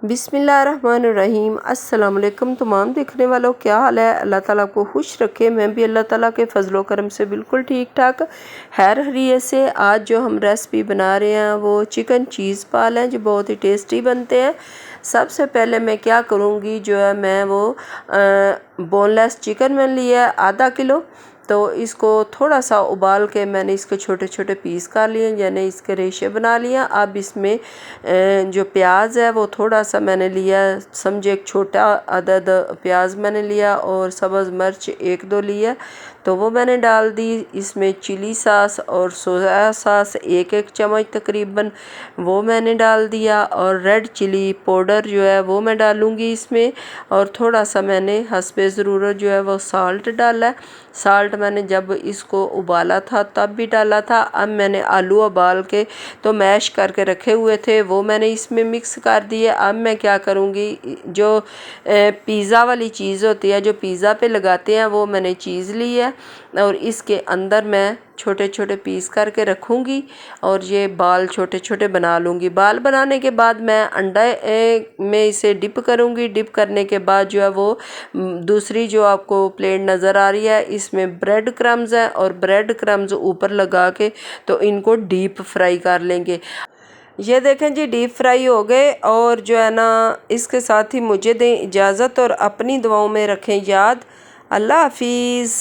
बिस्मिल्लाहिर्रहमानिर्रहीम। अस्सलाम वालेकुम। तमाम देखने वालों, क्या हाल है? अल्लाह ताला को खुश रखे। मैं भी अल्लाह ताला के फजलो करम से बिल्कुल ठीक ठाक खैर खैरियत से। आज जो हम रेसिपी बना रहे हैं वो चिकन चीज़ पाल है, जो बहुत ही टेस्टी बनते हैं। सबसे पहले मैं क्या करूँगी, जो है मैं वो बोनलेस चिकन मैंने लिया है आधा किलो। तो इसको थोड़ा सा उबाल के मैंने इसके छोटे छोटे पीस कर लिए, यानी इसके रेशे बना लिया। अब इसमें जो प्याज है वो थोड़ा सा मैंने लिया, समझे एक छोटा अदद प्याज मैंने लिया, और सब्ज़ मिर्च एक दो लिया, तो वो मैंने डाल दी। इसमें चिली सॉस और सोया सॉस एक एक चम्मच तकरीबन वो मैंने डाल दिया, और रेड चिली पाउडर जो है वो मैं डालूँगी इसमें। और थोड़ा सा मैंने हस्बे ज़रूरत जो है वो साल्ट डाला है। साल्ट मैंने जब इसको उबाला था तब भी डाला था। अब मैंने आलू उबाल के तो मैश करके रखे हुए थे वो मैंने इसमें मिक्स कर दिए। अब मैं क्या करूँगी, जो पिज़्ज़ा वाली चीज़ होती है जो पिज़्ज़ा पे लगाते हैं वो मैंने चीज़ ली है, और इसके अंदर मैं छोटे छोटे पीस करके रखूँगी, और ये बाल छोटे छोटे बना लूँगी। बाल बनाने के बाद मैं अंडा में इसे डिप करूँगी। डिप करने के बाद जो है वो दूसरी जो आपको प्लेट नज़र आ रही है, इसमें ब्रेड क्रम्स है, और ब्रेड क्रम्स ऊपर लगा के तो इनको डीप फ्राई कर लेंगे। ये देखें जी, डीप फ्राई हो गए। और जो है ना, इसके साथ ही मुझे दें इजाज़त और अपनी दुआओं में रखें याद। अल्लाह हाफिज़।